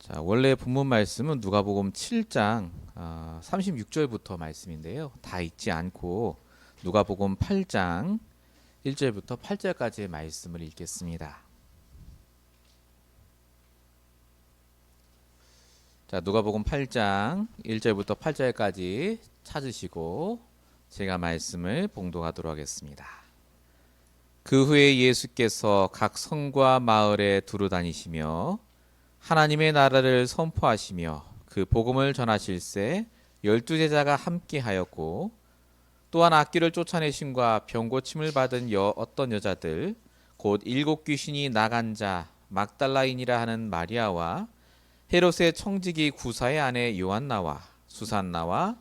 자, 원래 본문 말씀은 누가복음 7장 36절부터 말씀인데요. 다 읽지 않고 누가복음 8장 1절부터 8절까지의 말씀을 읽겠습니다. 자, 누가복음 8장 1절부터 8절까지 찾으시고 제가 말씀을 봉독하도록 하겠습니다. 그 후에 예수께서 각 성과 마을에 두루 다니시며 하나님의 나라를 선포하시며 그 복음을 전하실새 12제자가 함께하였고 또한 악귀를 쫓아내심과 병고침을 받은 어떤 여자들 곧 7귀신이 나간 자 막달라인이라 하는 마리아와 헤롯의 청지기 구사의 아내 요한나와 수산나와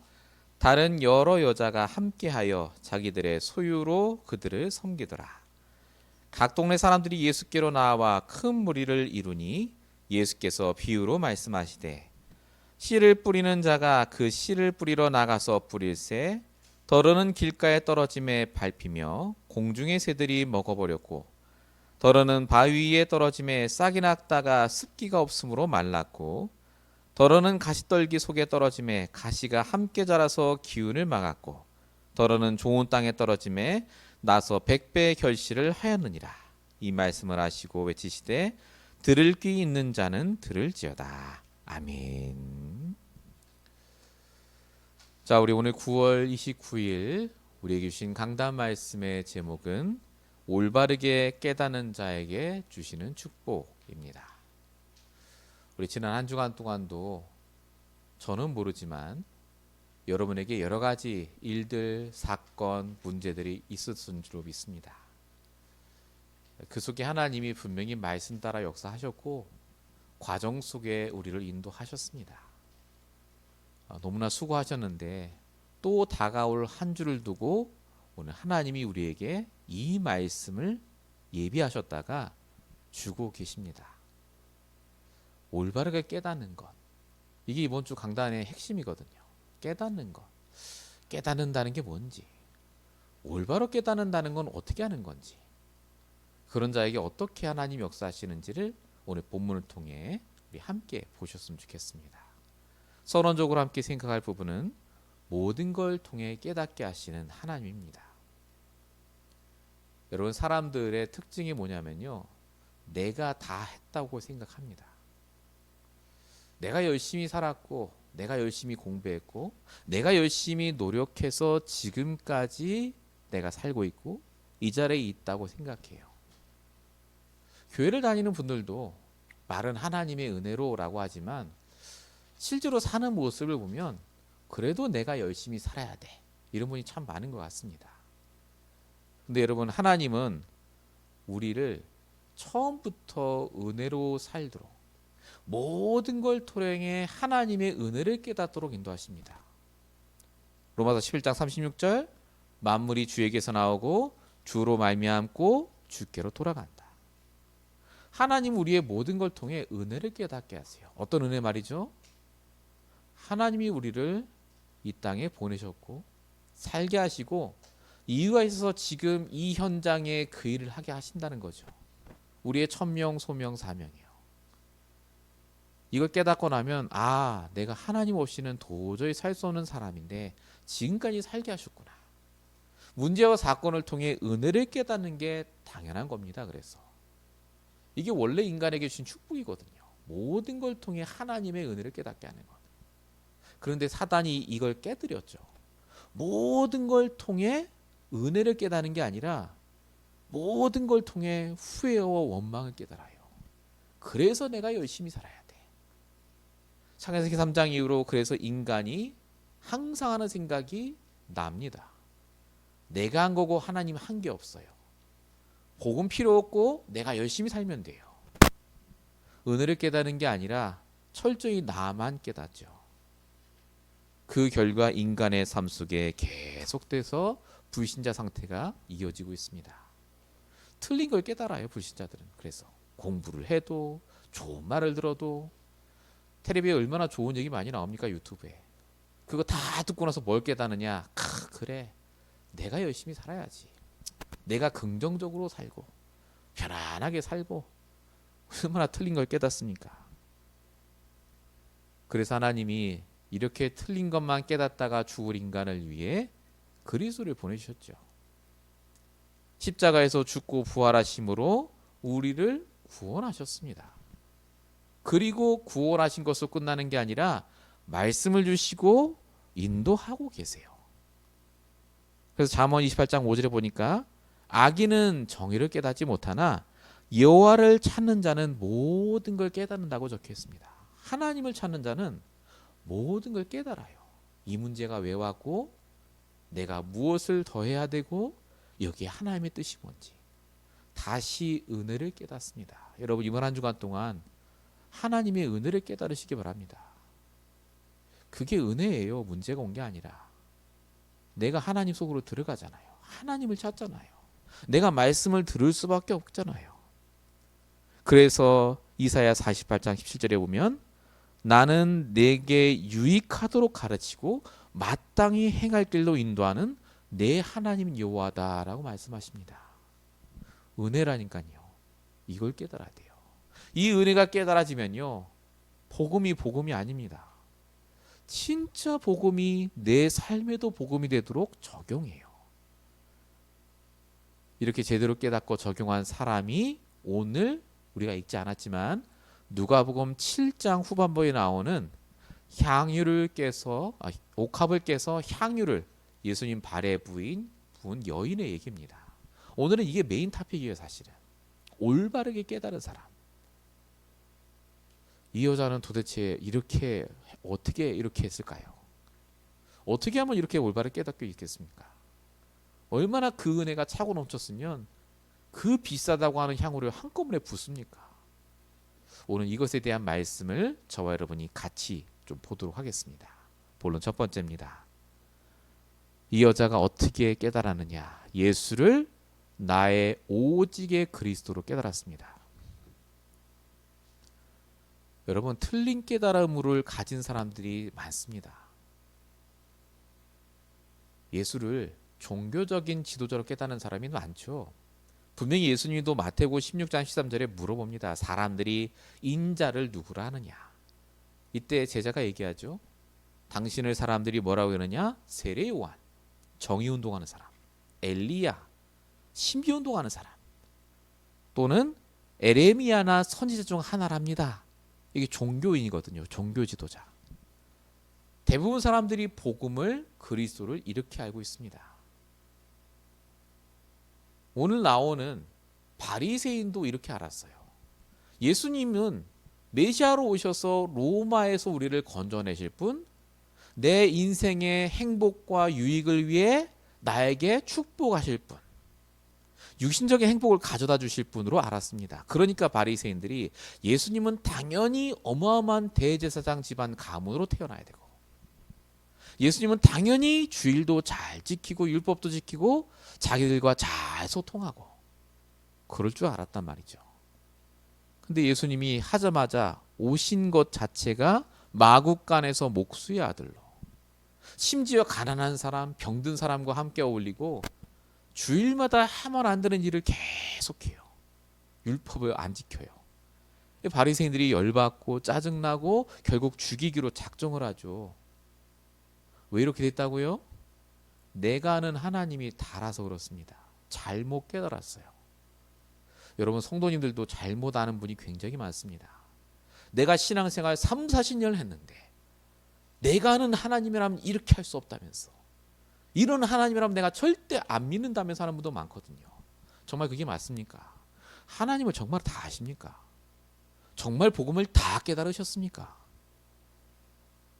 다른 여러 여자가 함께하여 자기들의 소유로 그들을 섬기더라. 각 동네 사람들이 예수께로 나와 큰 무리를 이루니 예수께서 비유로 말씀하시되 씨를 뿌리는 자가 그 씨를 뿌리러 나가서 뿌릴새 덜어는 길가에 떨어짐에 밟히며 공중의 새들이 먹어버렸고 덜어는 바위 위에 떨어짐에 싹이 났다가 습기가 없으므로 말랐고 덜어는 가시떨기 속에 떨어짐에 가시가 함께 자라서 기운을 막았고 덜어는 좋은 땅에 떨어짐에 나서 100배의 결실을 하였느니라. 이 말씀을 하시고 외치시되 들을 귀 있는 자는 들을지어다. 아멘. 자, 우리 오늘 9월 29일 우리에게 주신 강단 말씀의 제목은 올바르게 깨닫는 자에게 주시는 축복입니다. 우리 지난 한 주간 동안도 저는 모르지만 여러분에게 여러 가지 일들, 사건, 문제들이 있었을 줄로 믿습니다. 그 속에 하나님이 분명히 말씀 따라 역사하셨고 과정 속에 우리를 인도하셨습니다. 너무나 수고하셨는데 또 다가올 한 주를 두고 오늘 하나님이 우리에게 이 말씀을 예비하셨다가 주고 계십니다. 올바르게 깨닫는 것. 이게 이번 주 강단의 핵심이거든요. 깨닫는 것. 깨닫는다는 게 뭔지, 올바로 깨닫는다는 건 어떻게 하는 건지, 그런 자에게 어떻게 하나님 역사하시는지를 오늘 본문을 통해 우리 함께 보셨으면 좋겠습니다. 서론적으로 함께 생각할 부분은 모든 걸 통해 깨닫게 하시는 하나님입니다. 여러분, 사람들의 특징이 뭐냐면요, 내가 다 했다고 생각합니다. 내가 열심히 살았고, 내가 열심히 공부했고, 내가 열심히 노력해서 지금까지 내가 살고 있고 이 자리에 있다고 생각해요. 교회를 다니는 분들도 말은 하나님의 은혜로라고 하지만 실제로 사는 모습을 보면 그래도 내가 열심히 살아야 돼, 이런 분이 참 많은 것 같습니다. 근데 여러분, 하나님은 우리를 처음부터 은혜로 살도록 모든 걸 통해 하나님의 은혜를 깨닫도록 인도하십니다. 로마서 11장 36절 만물이 주에게서 나오고 주로 말미암고 주께로 돌아간다. 하나님 우리의 모든 걸 통해 은혜를 깨닫게 하세요. 어떤 은혜 말이죠? 하나님이 우리를 이 땅에 보내셨고 살게 하시고 이유가 있어서 지금 이 현장에 그 일을 하게 하신다는 거죠. 우리의 천명, 소명, 사명이에요. 이걸 깨닫고 나면 내가 하나님 없이는 도저히 살 수 없는 사람인데 지금까지 살게 하셨구나. 문제와 사건을 통해 은혜를 깨닫는 게 당연한 겁니다. 그래서 이게 원래 인간에게 주신 축복이거든요. 모든 걸 통해 하나님의 은혜를 깨닫게 하는 것. 그런데 사단이 이걸 깨뜨렸죠. 모든 걸 통해 은혜를 깨닫는 게 아니라 모든 걸 통해 후회와 원망을 깨달아요. 그래서 내가 열심히 살아야 돼. 창세기 3장 이후로 그래서 인간이 항상 하는 생각이 납니다. 내가 한 거고 하나님 한 게 없어요. 복음 필요 없고 내가 열심히 살면 돼요. 은혜를 깨닫는 게 아니라 철저히 나만 깨닫죠. 그 결과 인간의 삶 속에 계속돼서 불신자 상태가 이어지고 있습니다. 틀린 걸 깨달아요, 불신자들은. 그래서 공부를 해도 좋은 말을 들어도 텔레비에 얼마나 좋은 얘기 많이 나옵니까, 유튜브에. 그거 다 듣고 나서 뭘 깨닫느냐? 그래, 내가 열심히 살아야지. 내가 긍정적으로 살고 편안하게 살고 얼마나 틀린 걸 깨닫습니까? 그래서 하나님이 이렇게 틀린 것만 깨닫다가 죽을 인간을 위해 그리스도를 보내주셨죠. 십자가에서 죽고 부활하심으로 우리를 구원하셨습니다. 그리고 구원하신 것으로 끝나는 게 아니라 말씀을 주시고 인도하고 계세요. 그래서 잠언 28장 5절에 보니까 악인은 정의를 깨닫지 못하나 여호와를 찾는 자는 모든 걸 깨닫는다고 적혀 있습니다. 하나님을 찾는 자는 모든 걸 깨달아요. 이 문제가 왜 왔고 내가 무엇을 더 해야 되고 여기에 하나님의 뜻이 뭔지 다시 은혜를 깨닫습니다. 여러분 이번 한 주간 동안 하나님의 은혜를 깨달으시기 바랍니다. 그게 은혜예요. 문제가 온 게 아니라 내가 하나님 속으로 들어가잖아요. 하나님을 찾잖아요. 내가 말씀을 들을 수밖에 없잖아요. 그래서 이사야 48장 17절에 보면 나는 내게 유익하도록 가르치고 마땅히 행할 길로 인도하는 내 하나님 여호와다라고 말씀하십니다. 은혜라니까요. 이걸 깨달아야 돼요. 이 은혜가 깨달아지면요. 복음이 아닙니다. 진짜 복음이 내 삶에도 복음이 되도록 적용해요. 이렇게 제대로 깨닫고 적용한 사람이 오늘 우리가 읽지 않았지만 누가복음 7장 후반부에 나오는 옥합을 깨서 향유를 예수님 발에 부은 여인의 얘기입니다. 오늘은 이게 메인 토픽이에요. 사실은 올바르게 깨달은 사람. 이 여자는 도대체 어떻게 이렇게 했을까요? 어떻게 하면 이렇게 올바르게 깨닫게 있겠습니까? 얼마나 그 은혜가 차고 넘쳤으면 그 비싸다고 하는 향후를 한꺼번에 붓습니까? 오늘 이것에 대한 말씀을 저와 여러분이 같이 좀 보도록 하겠습니다. 본론 첫 번째입니다. 이 여자가 어떻게 깨달았느냐? 예수를 나의 오직의 그리스도로 깨달았습니다. 여러분 틀린 깨달음을 가진 사람들이 많습니다. 예수를 종교적인 지도자로 깨닫는 사람이 많죠. 분명히 예수님도 마태복음 16장 13절에 물어봅니다. 사람들이 인자를 누구라 하느냐? 이때 제자가 얘기하죠. 당신을 사람들이 뭐라고 하느냐? 세례 요한, 정의운동하는 사람, 엘리야, 신비운동하는 사람, 또는 에레미야나 선지자 중 하나랍니다. 이게 종교인이거든요. 종교 지도자. 대부분 사람들이 복음을 그리스도를 이렇게 알고 있습니다. 오늘 나오는 바리새인도 이렇게 알았어요. 예수님은 메시아로 오셔서 로마에서 우리를 건져내실 분, 내 인생의 행복과 유익을 위해 나에게 축복하실 분, 육신적인 행복을 가져다 주실 분으로 알았습니다. 그러니까 바리새인들이 예수님은 당연히 어마어마한 대제사장 집안 가문으로 태어나야 되고, 예수님은 당연히 주일도 잘 지키고 율법도 지키고 자기들과 잘 소통하고 그럴 줄 알았단 말이죠. 근데 예수님이 하자마자 오신 것 자체가 마국간에서 목수의 아들로, 심지어 가난한 사람, 병든 사람과 함께 어울리고 주일마다 하면 안 되는 일을 계속해요. 율법을 안 지켜요. 바리새인들이 열받고 짜증나고 결국 죽이기로 작정을 하죠. 왜 이렇게 됐다고요? 내가 아는 하나님이 달아서 그렇습니다. 잘못 깨달았어요. 여러분 성도님들도 잘못 아는 분이 굉장히 많습니다. 내가 신앙생활 3, 40년 했는데 내가 아는 하나님이라면 이렇게 할 수 없다면서, 이런 하나님이라면 내가 절대 안 믿는다면서 하는 분도 많거든요. 정말 그게 맞습니까? 하나님을 정말 다 아십니까? 정말 복음을 다 깨달으셨습니까?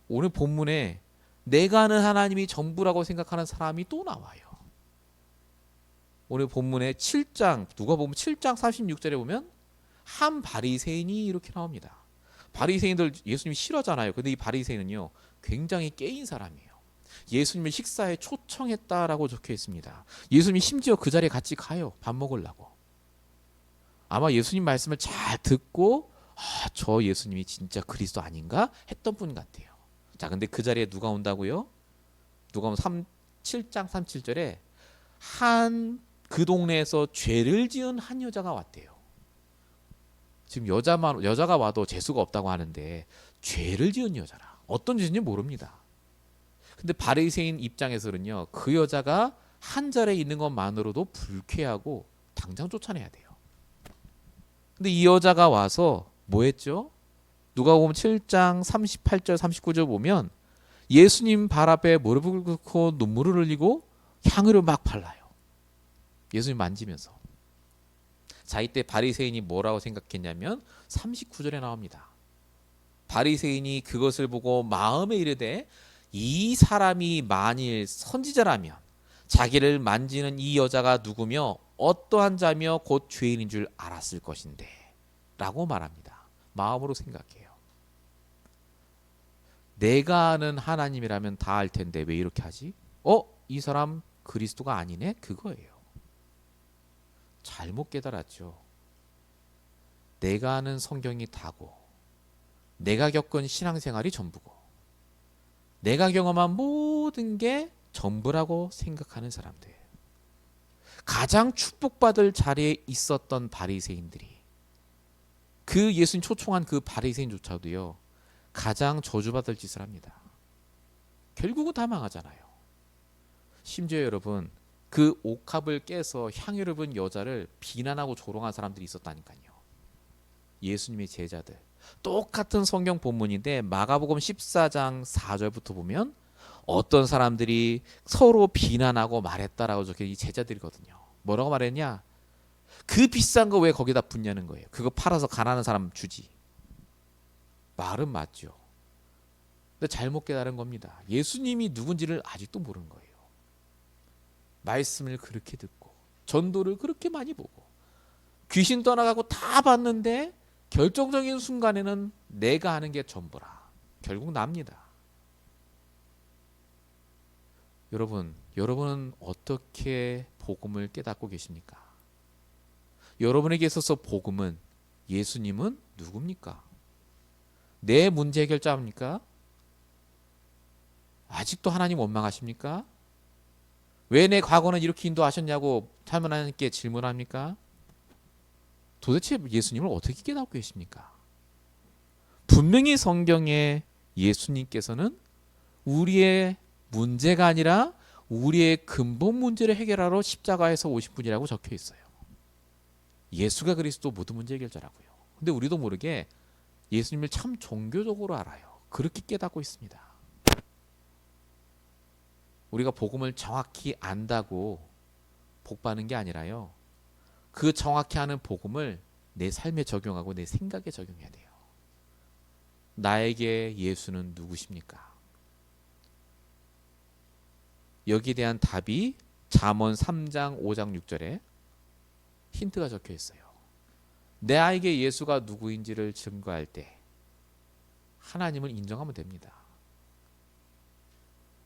오늘 본문에 내가 아는 하나님이 전부라고 생각하는 사람이 또 나와요. 오늘 본문에 7장, 누가복음 7장 36절에 보면 한 바리새인이 이렇게 나옵니다. 바리새인들 예수님이 싫어하잖아요. 근데 이 바리새인은요 굉장히 깨인 사람이에요. 예수님을 식사에 초청했다라고 적혀 있습니다. 예수님이 심지어 그 자리에 같이 가요. 밥 먹으려고. 아마 예수님 말씀을 잘 듣고 저 예수님이 진짜 그리스도 아닌가 했던 분 같아요. 자, 근데 그 자리에 누가 온다고요? 누가복음 7장 37절에 그 동네에서 죄를 지은 한 여자가 왔대요. 지금 여자가 와도 재수가 없다고 하는데 죄를 지은 여자라. 어떤 죄인지 모릅니다. 근데 바리새인 입장에서는요, 그 여자가 한 자리에 있는 것만으로도 불쾌하고 당장 쫓아내야 돼요. 근데 이 여자가 와서 뭐 했죠? 누가복음 7장 38절 39절 보면 예수님 발 앞에 무릎을 꿇고 눈물을 흘리고 향유를 막 발라요. 예수님 만지면서. 자, 이때 바리새인이 뭐라고 생각했냐면 39절에 나옵니다. 바리새인이 그것을 보고 마음에 이르되 이 사람이 만일 선지자라면 자기를 만지는 이 여자가 누구며 어떠한 자며 곧 죄인인 줄 알았을 것인데 라고 말합니다. 마음으로 생각해요. 내가 아는 하나님이라면 다 알 텐데 왜 이렇게 하지? 이 사람 그리스도가 아니네? 그거예요. 잘못 깨달았죠. 내가 아는 성경이 다고 내가 겪은 신앙생활이 전부고 내가 경험한 모든 게 전부라고 생각하는 사람들. 가장 축복받을 자리에 있었던 바리새인들이 그 예수님 초청한 그 바리새인조차도요, 가장 저주받을 짓을 합니다. 결국은 다 망하잖아요. 심지어 여러분, 그 옥합을 깨서 향유를 분 여자를 비난하고 조롱한 사람들이 있었다니까요. 예수님의 제자들. 똑같은 성경 본문인데 마가복음 14장 4절부터 보면 어떤 사람들이 서로 비난하고 말했다라고 적혀 이 제자들이거든요. 뭐라고 말했냐? 그 비싼 거 왜 거기다 붓냐는 거예요. 그거 팔아서 가난한 사람 주지. 말은 맞죠. 근데 잘못 깨달은 겁니다. 예수님이 누군지를 아직도 모르는 거예요. 말씀을 그렇게 듣고 전도를 그렇게 많이 보고 귀신 떠나가고 다 봤는데 결정적인 순간에는 내가 하는 게 전부라. 결국 납니다. 여러분은 어떻게 복음을 깨닫고 계십니까? 여러분에게 있어서 복음은, 예수님은 누굽니까? 내 문제 해결자입니까? 아직도 하나님 원망하십니까? 왜 내 과거는 이렇게 인도하셨냐고 하나님께 질문합니까? 도대체 예수님을 어떻게 깨닫고 계십니까? 분명히 성경에 예수님께서는 우리의 문제가 아니라 우리의 근본 문제를 해결하러 십자가에서 오신 분이라고 적혀 있어요. 예수가 그리스도 모든 문제 해결자라고요. 근데 우리도 모르게 예수님을 참 종교적으로 알아요. 그렇게 깨닫고 있습니다. 우리가 복음을 정확히 안다고 복 받는 게 아니라요, 그 정확히 아는 복음을 내 삶에 적용하고 내 생각에 적용해야 돼요. 나에게 예수는 누구십니까? 여기에 대한 답이 잠언 3장 5장 6절에 힌트가 적혀 있어요. 나에게 예수가 누구인지를 증거할 때 하나님을 인정하면 됩니다.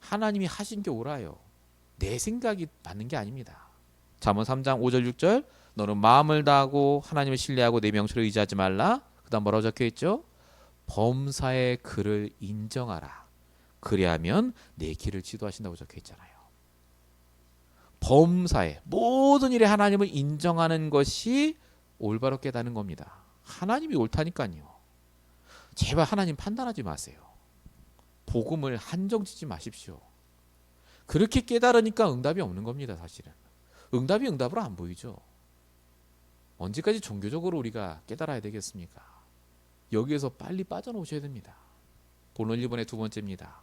하나님이 하신 게 옳아요. 내 생각이 맞는 게 아닙니다. 잠언 3장 5절 6절, 너는 마음을 다하고 하나님을 신뢰하고 내 명철을 의지하지 말라. 그 다음 뭐라고 적혀 있죠? 범사의 그를 인정하라. 그리하면 내 길을 지도하신다고 적혀 있잖아요. 범사의 모든 일에 하나님을 인정하는 것이 올바로 깨닫는 겁니다. 하나님이 옳다니까요. 제발 하나님 판단하지 마세요. 복음을 한정짓지 마십시오. 그렇게 깨달으니까 응답이 없는 겁니다. 사실은 응답이 응답으로 안 보이죠. 언제까지 종교적으로 우리가 깨달아야 되겠습니까? 여기에서 빨리 빠져나오셔야 됩니다. 본론 1번의 두 번째입니다.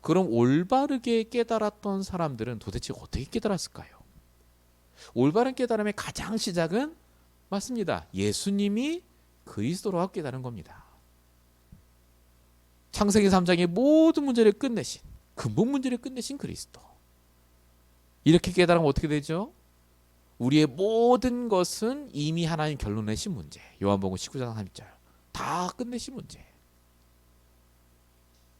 그럼 올바르게 깨달았던 사람들은 도대체 어떻게 깨달았을까요? 올바른 깨달음의 가장 시작은 맞습니다. 예수님이 그리스도로 깨달은 겁니다. 창세기 3장의 모든 문제를 끝내신, 근본 문제를 끝내신 그리스도. 이렇게 깨달으면 어떻게 되죠? 우리의 모든 것은 이미 하나님 결론 내신 문제. 요한복음 19장 30절. 다 끝내신 문제.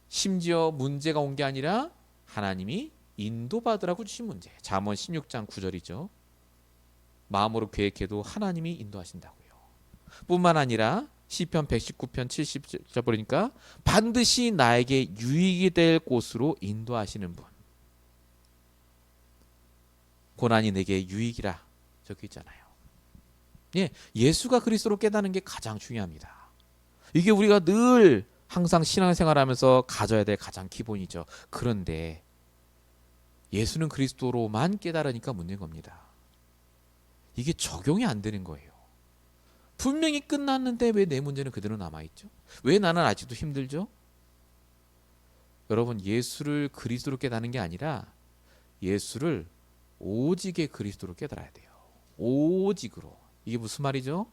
심지어 문제가 온 게 아니라 하나님이 인도받으라고 주신 문제. 잠언 16장 9절이죠. 마음으로 계획해도 하나님이 인도하신다고요. 뿐만 아니라 시편 119편 70절 보니까 반드시 나에게 유익이 될 곳으로 인도하시는 분. 고난이 내게 유익이라 적혀 있잖아요. 예, 예수가 그리스도로 깨닫는 게 가장 중요합니다. 이게 우리가 늘 항상 신앙생활하면서 가져야 될 가장 기본이죠. 그런데 예수는 그리스도로만 깨달으니까 문제인 겁니다. 이게 적용이 안 되는 거예요. 분명히 끝났는데 왜 내 문제는 그대로 남아있죠? 왜 나는 아직도 힘들죠? 여러분, 예수를 그리스도로 깨닫는 게 아니라 예수를 오직의 그리스도로 깨달아야 돼요. 오직으로. 이게 무슨 말이죠?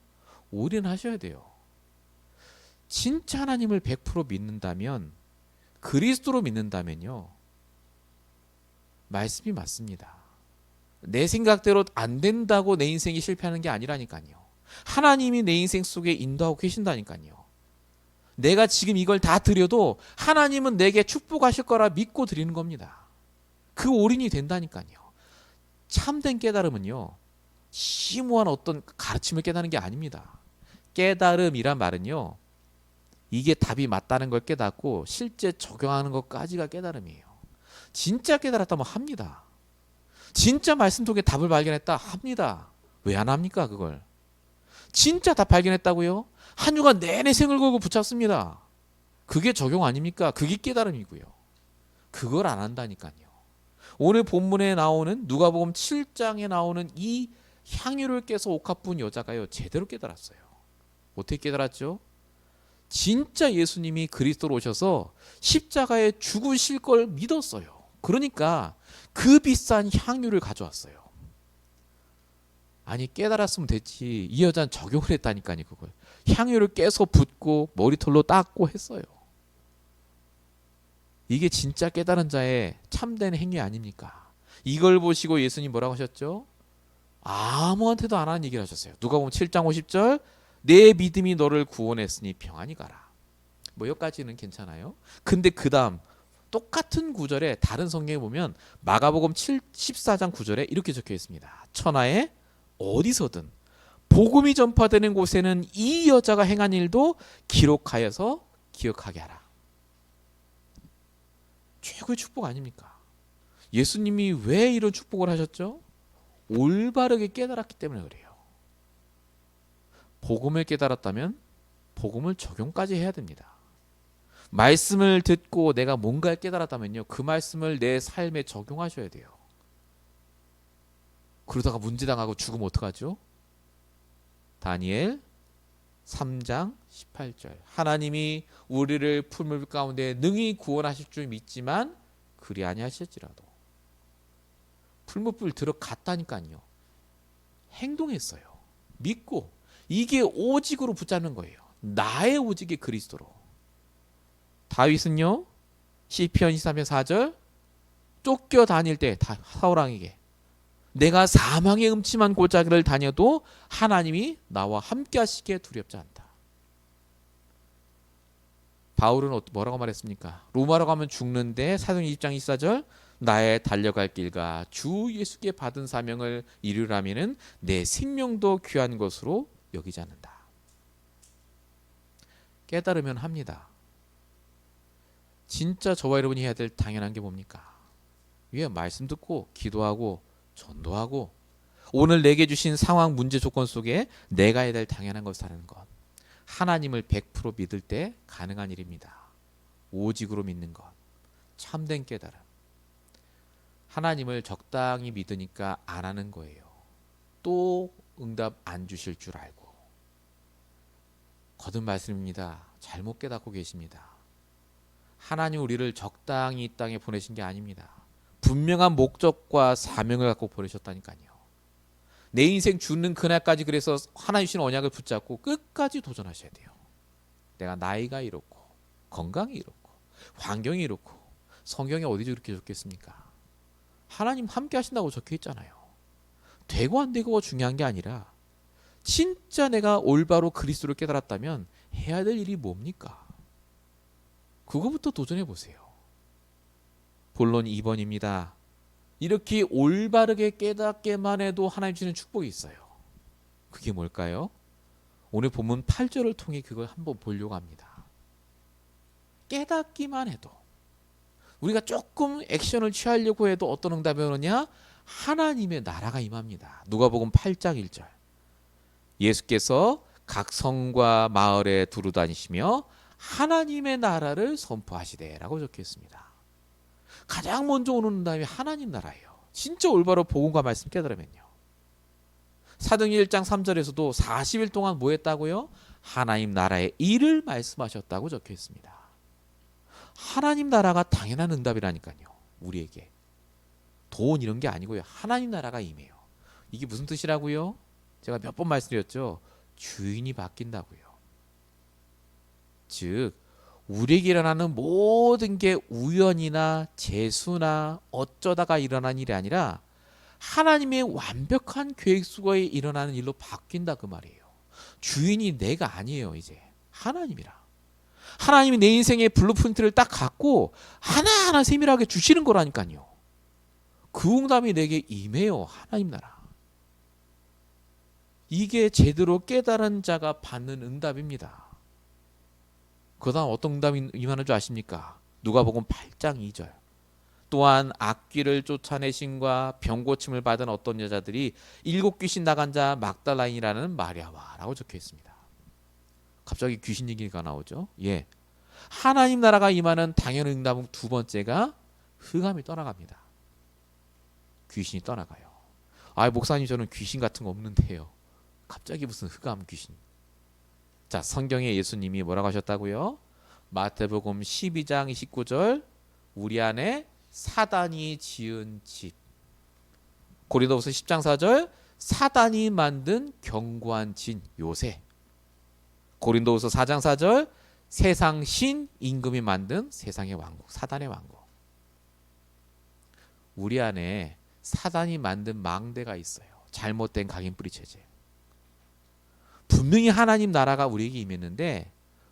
올인하셔야 돼요. 진짜 하나님을 100% 믿는다면, 그리스도로 믿는다면요, 말씀이 맞습니다. 내 생각대로 안 된다고 내 인생이 실패하는 게 아니라니까요. 하나님이 내 인생 속에 인도하고 계신다니까요. 내가 지금 이걸 다 드려도 하나님은 내게 축복하실 거라 믿고 드리는 겁니다. 그 올인이 된다니까요. 참된 깨달음은요, 심오한 어떤 가르침을 깨닫는 게 아닙니다. 깨달음이란 말은요, 이게 답이 맞다는 걸 깨닫고 실제 적용하는 것까지가 깨달음이에요. 진짜 깨달았다면 합니다. 진짜 말씀 속에 답을 발견했다 합니다. 왜 안 합니까 그걸? 진짜 답 발견했다고요? 한 주간 내내 생을 걸고 붙잡습니다. 그게 적용 아닙니까? 그게 깨달음이고요. 그걸 안 한다니까요. 오늘 본문에 나오는 누가복음 7장에 나오는 이 향유를 깨서 옥합 부은 여자가요, 제대로 깨달았어요. 어떻게 깨달았죠? 진짜 예수님이 그리스도로 오셔서 십자가에 죽으실 걸 믿었어요. 그러니까 그 비싼 향유를 가져왔어요. 아니, 깨달았으면 됐지. 이 여자는 적용을 했다니까요. 그걸 향유를 깨서 붓고 머리털로 닦고 했어요. 이게 진짜 깨달은 자의 참된 행위 아닙니까? 이걸 보시고 예수님 뭐라고 하셨죠? 아무한테도 안 하는 얘기를 하셨어요. 누가복음 7장 50절, 내 믿음이 너를 구원했으니 평안히 가라. 뭐 여기까지는 괜찮아요. 근데 그 다음 똑같은 구절에 다른 성경에 보면 마가복음 14장 9절에 이렇게 적혀 있습니다. 천하에 어디서든 복음이 전파되는 곳에는 이 여자가 행한 일도 기록하여서 기억하게 하라. 최고의 축복 아닙니까? 예수님이 왜 이런 축복을 하셨죠? 올바르게 깨달았기 때문에 그래요. 복음을 깨달았다면 복음을 적용까지 해야 됩니다. 말씀을 듣고 내가 뭔가를 깨달았다면요, 그 말씀을 내 삶에 적용하셔야 돼요. 그러다가 문제당하고 죽으면 어떡하죠? 다니엘 3장 18절, 하나님이 우리를 풀물 가운데 능히 구원하실 줄 믿지만 그리 아니하실지라도. 풀무불 들어갔다니까요. 행동했어요. 믿고. 이게 오직으로 붙잡는 거예요. 나의 오직이 그리스도로. 다윗은요, 시편 23편 4절, 쫓겨다닐 때 사울왕에게 내가 사망의 음침한 골짜기를 다녀도 하나님이 나와 함께 하시기에 두렵지 않다. 바울은 뭐라고 말했습니까? 로마로 가면 죽는데 사도행 20장 24절, 나의 달려갈 길과 주 예수께 받은 사명을 이루라면은 내 생명도 귀한 것으로 여기지 않는다. 깨달으면 합니다. 진짜 저와 여러분이 해야 될 당연한 게 뭡니까? 왜 말씀 듣고 기도하고 전도하고 오늘 내게 주신 상황, 문제, 조건 속에 내가 해야 될 당연한 것을 하는 것. 하나님을 100% 믿을 때 가능한 일입니다. 오직으로 믿는 것. 참된 깨달음. 하나님을 적당히 믿으니까 안 하는 거예요. 또 응답 안 주실 줄 알고. 거듭 말씀입니다. 잘못 깨닫고 계십니다. 하나님 우리를 적당히 이 땅에 보내신 게 아닙니다. 분명한 목적과 사명을 갖고 보내셨다니까요. 내 인생 죽는 그날까지 그래서 하나님 주신 언약을 붙잡고 끝까지 도전하셔야 돼요. 내가 나이가 이렇고 건강이 이렇고 환경이 이렇고 성경에 어디 그렇게 적혀있습니까? 하나님 함께 하신다고 적혀있잖아요. 되고 안 되고가 중요한 게 아니라 진짜 내가 올바로 그리스도를 깨달았다면 해야 될 일이 뭡니까? 그거부터 도전해 보세요. 본론 2번입니다. 이렇게 올바르게 깨닫게만 해도 하나님 주시는 축복이 있어요. 그게 뭘까요? 오늘 본문 8절을 통해 그걸 한번 보려고 합니다. 깨닫기만 해도 우리가 조금 액션을 취하려고 해도 어떤 응답이 오느냐? 하나님의 나라가 임합니다. 누가복음 8장 1절. 예수께서 각 성과 마을에 두루 다니시며 하나님의 나라를 선포하시되라고 적혀 있습니다. 가장 먼저 오는 응답이 하나님 나라예요. 진짜 올바로 복음과 말씀 깨달으면요. 사도행전 1장 3절에서도 40일 동안 뭐 했다고요? 하나님 나라의 일을 말씀하셨다고 적혀 있습니다. 하나님 나라가 당연한 응답이라니까요. 우리에게. 돈 이런 게 아니고요. 하나님 나라가 임해요. 이게 무슨 뜻이라고요? 제가 몇 번 말씀드렸죠. 주인이 바뀐다고요. 즉 우리에게 일어나는 모든 게 우연이나 재수나 어쩌다가 일어난 일이 아니라 하나님의 완벽한 계획 속에 일어나는 일로 바뀐다 그 말이에요. 주인이 내가 아니에요. 이제 하나님이라. 하나님이 내 인생의 블루프린트를 딱 갖고 하나하나 세밀하게 주시는 거라니까요. 그 응답이 내게 임해요. 하나님 나라. 이게 제대로 깨달은 자가 받는 응답입니다. 그 다음 어떤 응답이 임하는 줄 아십니까? 누가복음 8장 2절. 또한 악귀를 쫓아내신과 병고침을 받은 어떤 여자들이 7귀신 나간 자 막달라인이라는 마리아와 라고 적혀 있습니다. 갑자기 귀신 얘기가 나오죠. 예, 하나님 나라가 임하는 당연한 응답은 두 번째가 흑암이 떠나갑니다. 귀신이 떠나가요. 아, 목사님 저는 귀신 같은 거 없는데요. 갑자기 무슨 흑암 귀신. 자, 성경에 예수님이 뭐라고 하셨다고요? 마태복음 12장 29절 우리 안에 사단이 지은 집. 고린도후서 10장 4절 사단이 만든 견고한 진 요새. 고린도후서 4장 4절 세상 신 임금이 만든 세상의 왕국, 사단의 왕국. 우리 안에 사단이 만든 망대가 있어요. 잘못된 각인뿌리 체제. 분명히 하나님 나라가 우리에게 임했는데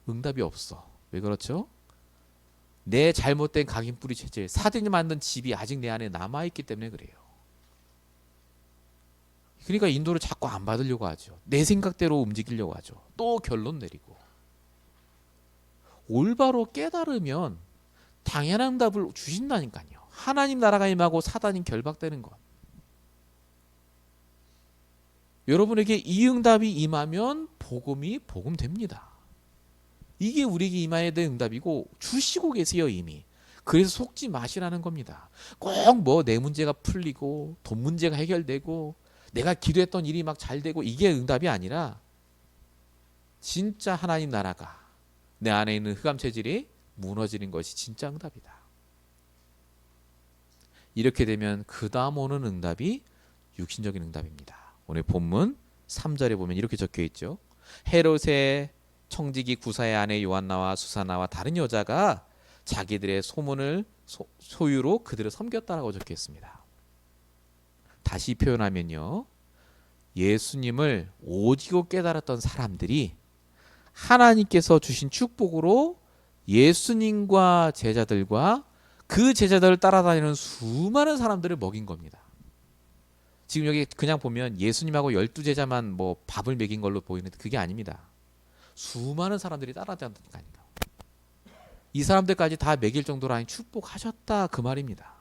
응답이 없어. 왜 그렇죠? 내 잘못된 각인뿌리 체제, 사단이 만든 집이 아직 내 안에 남아있기 때문에 그래요. 그러니까 인도를 자꾸 안 받으려고 하죠. 내 생각대로 움직이려고 하죠. 또 결론 내리고. 올바로 깨달으면 당연한 응답을 주신다니까요. 하나님 나라가 임하고 사단이 결박되는 것. 여러분에게 이 응답이 임하면 복음이 복음됩니다. 이게 우리에게 임해야 될 응답이고 주시고 계세요 이미. 그래서 속지 마시라는 겁니다. 꼭 뭐 내 문제가 풀리고 돈 문제가 해결되고 내가 기도했던 일이 막 잘 되고 이게 응답이 아니라 진짜 하나님 나라가 내 안에 있는 흑암 체질이 무너지는 것이 진짜 응답이다. 이렇게 되면 그 다음 오는 응답이 육신적인 응답입니다. 오늘 본문 3절에 보면 이렇게 적혀 있죠. 헤롯의 청지기 구사의 아내 요한나와 수사나와 다른 여자가 자기들의 소문을 소유로 그들을 섬겼다라고 적혀 있습니다. 다시 표현하면요. 예수님을 오지고 깨달았던 사람들이 하나님께서 주신 축복으로 예수님과 제자들과 그 제자들을 따라다니는 수많은 사람들을 먹인 겁니다. 지금 여기 그냥 보면 예수님하고 12제자만 뭐 밥을 먹인 걸로 보이는데 그게 아닙니다. 수많은 사람들이 따라다니니까. 이 사람들까지 다 먹일 정도로 하니 축복하셨다 그 말입니다.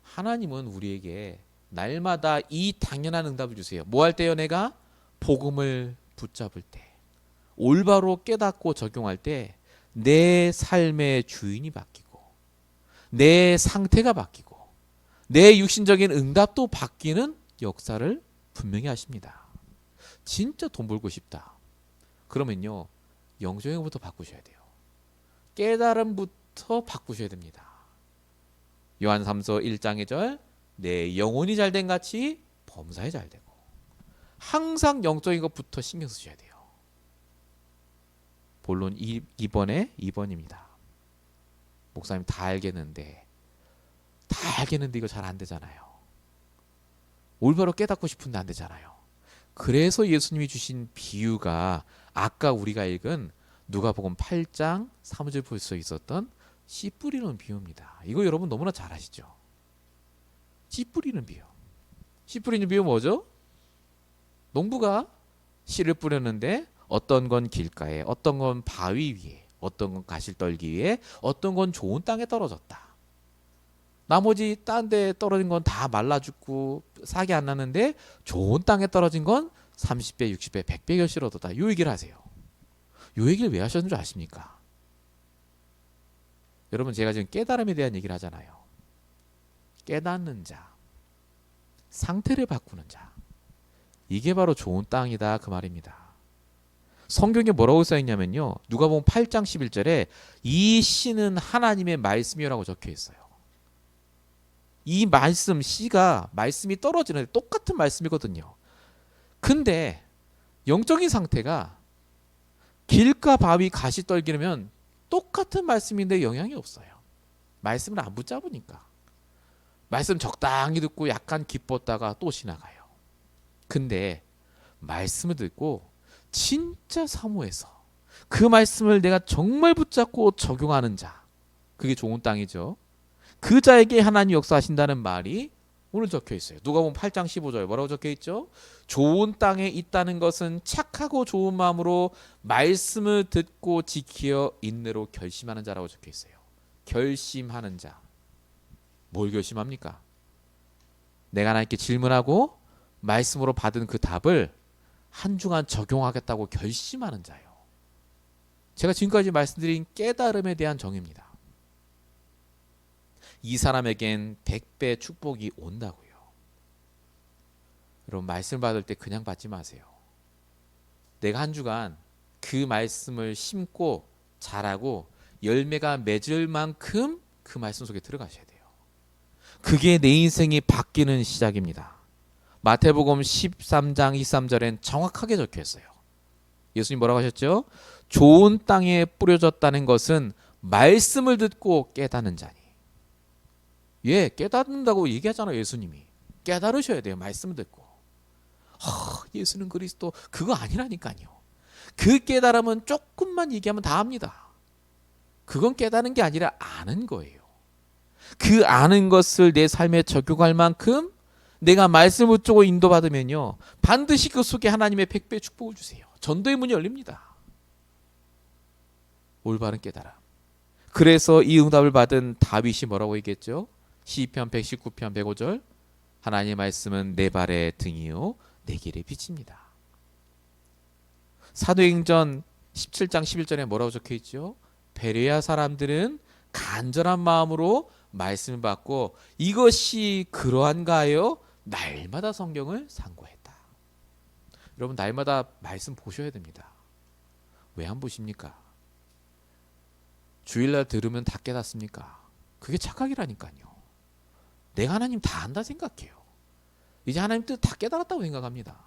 하나님은 우리에게 날마다 이 당연한 응답을 주세요. 뭐 할 때요? 내가 복음을 붙잡을 때, 올바로 깨닫고 적용할 때 내 삶의 주인이 바뀌고 내 상태가 바뀌고 내 육신적인 응답도 바뀌는 역사를 분명히 하십니다. 진짜 돈 벌고 싶다. 그러면요. 영적인부터 바꾸셔야 돼요. 깨달음부터 바꾸셔야 됩니다. 요한 3서 1장 2절 내 영혼이 잘된 같이 범사에 잘되고 항상 영적인 것부터 신경 쓰셔야 돼요. 본론 2번에 2번입니다. 목사님 다 알겠는데 이거 잘 안 되잖아요. 올바로 깨닫고 싶은데 안 되잖아요. 그래서 예수님이 주신 비유가 아까 우리가 읽은 누가복음 8장 3절 볼 수 있었던 씨 뿌리는 비유입니다. 이거 여러분 너무나 잘 아시죠? 씨 뿌리는 비유. 씨 뿌리는 비유 뭐죠? 농부가 씨를 뿌렸는데 어떤 건 길가에, 어떤 건 바위 위에, 어떤 건 가시떨기 위에, 어떤 건 좋은 땅에 떨어졌다. 나머지 딴 데 떨어진 건 다 말라 죽고 싹이 안 나는데 좋은 땅에 떨어진 건 30배, 60배, 100배 결실 얻었다. 요 얘기를 하세요. 요 얘기를 왜 하셨는 줄 아십니까? 여러분 제가 지금 깨달음에 대한 얘기를 하잖아요. 깨닫는 자, 상태를 바꾸는 자, 이게 바로 좋은 땅이다 그 말입니다. 성경에 뭐라고 써있냐면요, 누가복음 8장 11절에 이 씨는 하나님의 말씀이라고 적혀 있어요. 이 말씀, 씨가 말씀이 떨어지는데 똑같은 말씀이거든요. 근데 영적인 상태가 길가 바위 가시 떨기면 똑같은 말씀인데 영향이 없어요. 말씀을 안 붙잡으니까. 말씀 적당히 듣고 약간 기뻤다가 또 지나가요. 근데 말씀을 듣고 진짜 사모해서 그 말씀을 내가 정말 붙잡고 적용하는 자, 그게 좋은 땅이죠. 그 자에게 하나님 역사하신다는 말이 오늘 적혀 있어요. 누가복음 8장 15절 뭐라고 적혀 있죠? 좋은 땅에 있다는 것은 착하고 좋은 마음으로 말씀을 듣고 지키어 인내로 결심하는 자라고 적혀 있어요. 결심하는 자. 뭘 결심합니까? 내가 하나님께 질문하고 말씀으로 받은 그 답을 한 주간 적용하겠다고 결심하는 자예요. 제가 지금까지 말씀드린 깨달음에 대한 정의입니다. 이 사람에겐 100배 축복이 온다고요. 여러분 말씀 받을 때 그냥 받지 마세요. 내가 한 주간 그 말씀을 심고 자라고 열매가 맺을 만큼 그 말씀 속에 들어가셔야 돼요. 그게 내 인생이 바뀌는 시작입니다. 마태복음 13장 23절엔 정확하게 적혀 있어요. 예수님 뭐라고 하셨죠? 좋은 땅에 뿌려졌다는 것은 말씀을 듣고 깨닫는 자니. 예, 깨닫는다고 얘기하잖아요. 예수님이. 깨달으셔야 돼요. 말씀을 듣고. 예수는 그리스도, 그거 아니라니까요. 그 깨달음은 조금만 얘기하면 다 합니다. 그건 깨닫는 게 아니라 아는 거예요. 그 아는 것을 내 삶에 적용할 만큼 내가 말씀을 붙잡고 인도받으면요, 반드시 그 속에 하나님의 100배 축복을 주세요. 전도의 문이 열립니다. 올바른 깨달음. 그래서 이 응답을 받은 다윗이 뭐라고 얘기했죠? 시편 119편 105절, 하나님의 말씀은 내 발의 등이요 내 길의 빛입니다. 사도행전 17장 11절에 뭐라고 적혀 있죠? 베레아 사람들은 간절한 마음으로 말씀을 받고 이것이 그러한가요? 날마다 성경을 상고했다. 여러분 날마다 말씀 보셔야 됩니다. 왜 안 보십니까? 주일날 들으면 다 깨닫습니까? 그게 착각이라니까요. 내가 하나님 다 안다 생각해요. 이제 하나님 뜻 다 깨달았다고 생각합니다.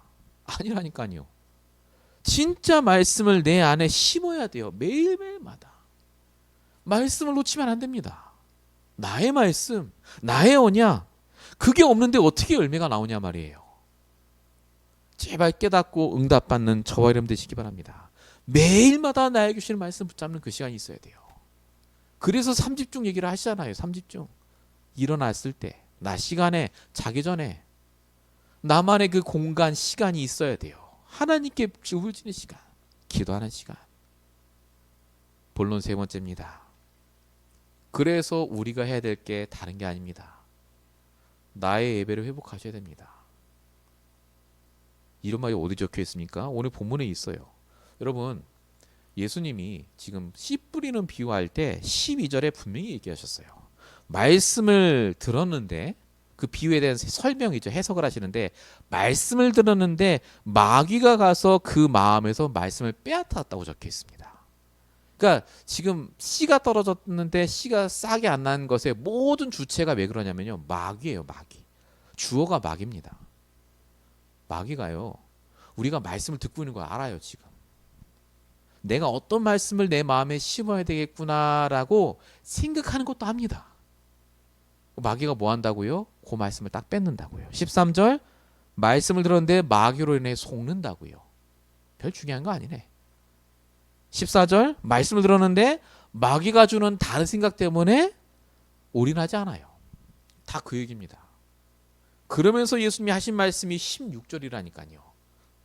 아니라니까요. 진짜 말씀을 내 안에 심어야 돼요. 매일매일마다. 말씀을 놓치면 안 됩니다. 나의 말씀, 나의 언약, 그게 없는데 어떻게 열매가 나오냐 말이에요. 제발 깨닫고 응답받는 저와 여러분 되시기 바랍니다. 매일마다 나에게 주시는 말씀 붙잡는 그 시간이 있어야 돼요. 그래서 3집중 얘기를 하시잖아요. 3집중. 일어났을 때, 낮 시간에, 자기 전에 나만의 그 공간, 시간이 있어야 돼요. 하나님께 죽을 지는 시간, 기도하는 시간. 본론 세 번째입니다. 그래서 우리가 해야 될 게 다른 게 아닙니다. 나의 예배를 회복하셔야 됩니다. 이런 말이 어디 적혀 있습니까? 오늘 본문에 있어요. 여러분, 예수님이 지금 씨 뿌리는 비유할 때 12절에 분명히 얘기하셨어요. 말씀을 들었는데, 그 비유에 대한 설명이죠. 해석을 하시는데, 말씀을 들었는데 마귀가 가서 그 마음에서 말씀을 빼앗았다고 적혀 있습니다. 그러니까 지금 씨가 떨어졌는데 씨가 싹이 안 난 것의 모든 주체가 왜 그러냐면요, 마귀예요. 마귀. 주어가 마귀입니다. 마귀가요, 우리가 말씀을 듣고 있는 걸 알아요. 지금 내가 어떤 말씀을 내 마음에 심어야 되겠구나라고 생각하는 것도 합니다. 마귀가 뭐 한다고요? 그 말씀을 딱 뺏는다고요. 13절, 말씀을 들었는데 마귀로 인해 속는다고요. 별 중요한 거 아니네. 14절, 말씀을 들었는데 마귀가 주는 다른 생각 때문에 올인하지 않아요. 다 그 얘기입니다. 그러면서 예수님이 하신 말씀이 16절이라니까요.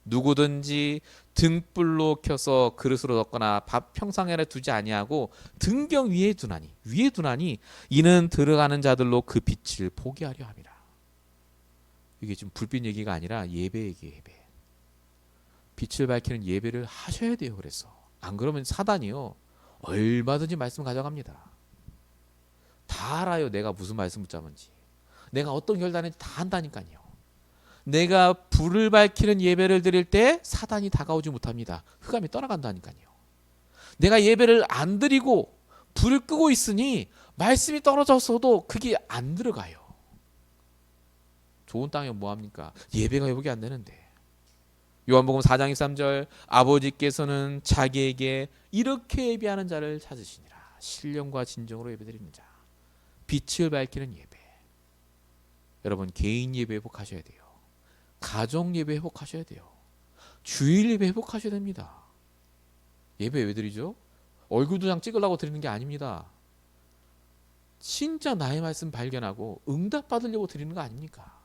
누구든지 등불로 켜서 그릇으로 넣거나 밥 평상에 두지 아니하고 등경 위에 두나니 이는 들어가는 자들로 그 빛을 보게 하려 함이라. 이게 지금 불빛 얘기가 아니라 예배 얘기예요. 예배. 빛을 밝히는 예배를 하셔야 돼요. 그래서 안 그러면 사단이요 얼마든지 말씀 가져갑니다. 다 알아요. 내가 무슨 말씀 붙잡은지, 내가 어떤 결단인지 다 안다니까요. 내가 불을 밝히는 예배를 드릴 때 사단이 다가오지 못합니다. 흑암이 떠나간다니까요. 내가 예배를 안 드리고 불을 끄고 있으니 말씀이 떨어졌어도 그게 안 들어가요. 좋은 땅에 뭐합니까? 예배가 회복이 안 되는데. 요한복음 4장 23절 아버지께서는 자기에게 이렇게 예배하는 자를 찾으시니라. 신령과 진정으로 예배드리는 자. 빛을 밝히는 예배. 여러분 개인 예배 회복하셔야 돼요. 가정 예배 회복하셔야 돼요. 주일 예배 회복하셔야 됩니다. 예배 왜 드리죠? 얼굴 도장 찍으려고 드리는 게 아닙니다. 진짜 나의 말씀 발견하고 응답 받으려고 드리는 거 아닙니까?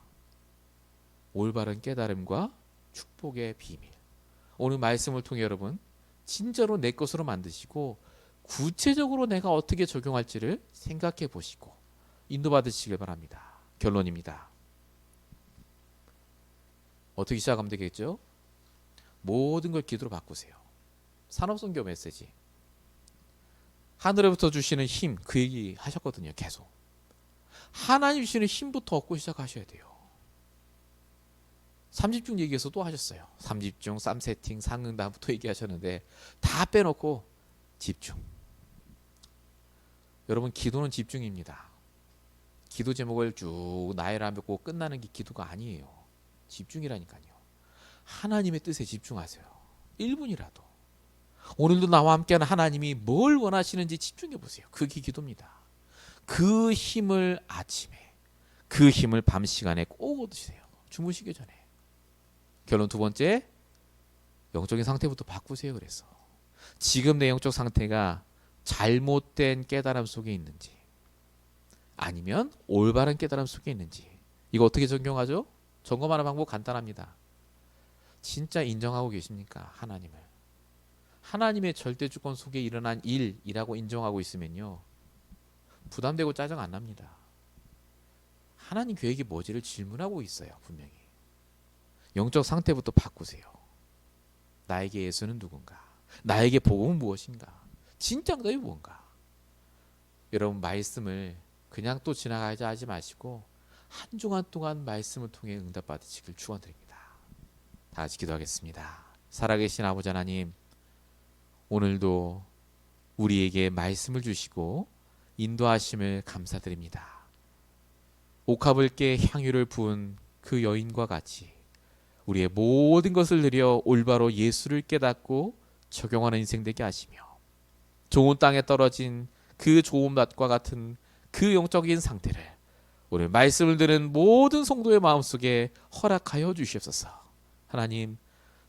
올바른 깨달음과 축복의 비밀. 오늘 말씀을 통해 여러분 진짜로 내 것으로 만드시고 구체적으로 내가 어떻게 적용할지를 생각해 보시고 인도받으시길 바랍니다. 결론입니다. 어떻게 시작하면 되겠죠? 모든 걸 기도로 바꾸세요. 산업선교 메시지. 하늘에부터 주시는 힘, 그 얘기 하셨거든요. 계속. 하나님 주시는 힘부터 얻고 시작하셔야 돼요. 3집중 얘기에서 또 하셨어요. 3집중, 3세팅, 상응담부터 얘기하셨는데 다 빼놓고 집중. 여러분 기도는 집중입니다. 기도 제목을 쭉 나열하며 꼭 끝나는 게 기도가 아니에요. 집중이라니까요. 하나님의 뜻에 집중하세요. 1분이라도. 오늘도 나와 함께하는 하나님이 뭘 원하시는지 집중해 보세요. 그게 기도입니다. 그 힘을 아침에, 그 힘을 밤 시간에 꼭 얻으세요. 주무시기 전에. 결론 두 번째, 영적인 상태부터 바꾸세요. 그래서 지금 내 영적 상태가 잘못된 깨달음 속에 있는지 아니면 올바른 깨달음 속에 있는지, 이거 어떻게 적용하죠? 점검하는 방법 간단합니다. 진짜 인정하고 계십니까? 하나님을. 하나님의 절대 주권 속에 일어난 일이라고 인정하고 있으면요 부담되고 짜증 안 납니다. 하나님 계획이 뭐지를 질문하고 있어요. 분명히. 영적 상태부터 바꾸세요. 나에게 예수는 누군가? 나에게 복음은 무엇인가? 진정답이 뭔가? 여러분 말씀을 그냥 또 지나가자 하지 마시고 한 주간 동안 말씀을 통해 응답 받으시길 축원드립니다. 다 같이 기도하겠습니다. 살아계신 아버지 하나님, 오늘도 우리에게 말씀을 주시고 인도하심을 감사드립니다. 옥합을께 향유를 부은 그 여인과 같이 우리의 모든 것을 들여 올바로 예수를 깨닫고 적용하는 인생 되게 하시며, 좋은 땅에 떨어진 그 좋은 밭과 같은 그 영적인 상태를 오늘 말씀을 들은 모든 성도의 마음속에 허락하여 주시옵소서. 하나님,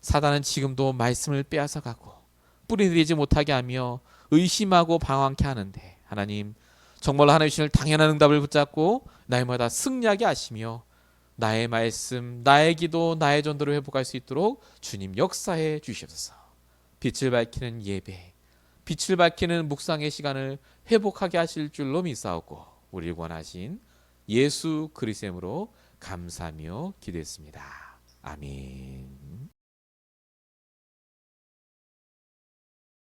사단은 지금도 말씀을 빼앗아가고 뿌리내리지 못하게 하며 의심하고 방황케 하는데, 하나님 정말로 하나님 주시는 당연한 응답을 붙잡고 날마다 승리하게 하시며 나의 말씀, 나의 기도, 나의 전도를 회복할 수 있도록 주님 역사해 주시옵소서. 빛을 밝히는 예배, 빛을 밝히는 묵상의 시간을 회복하게 하실 줄로 믿사오고 우리를 원하신 예수 그리스도로 감사하며 기도했습니다. 아멘.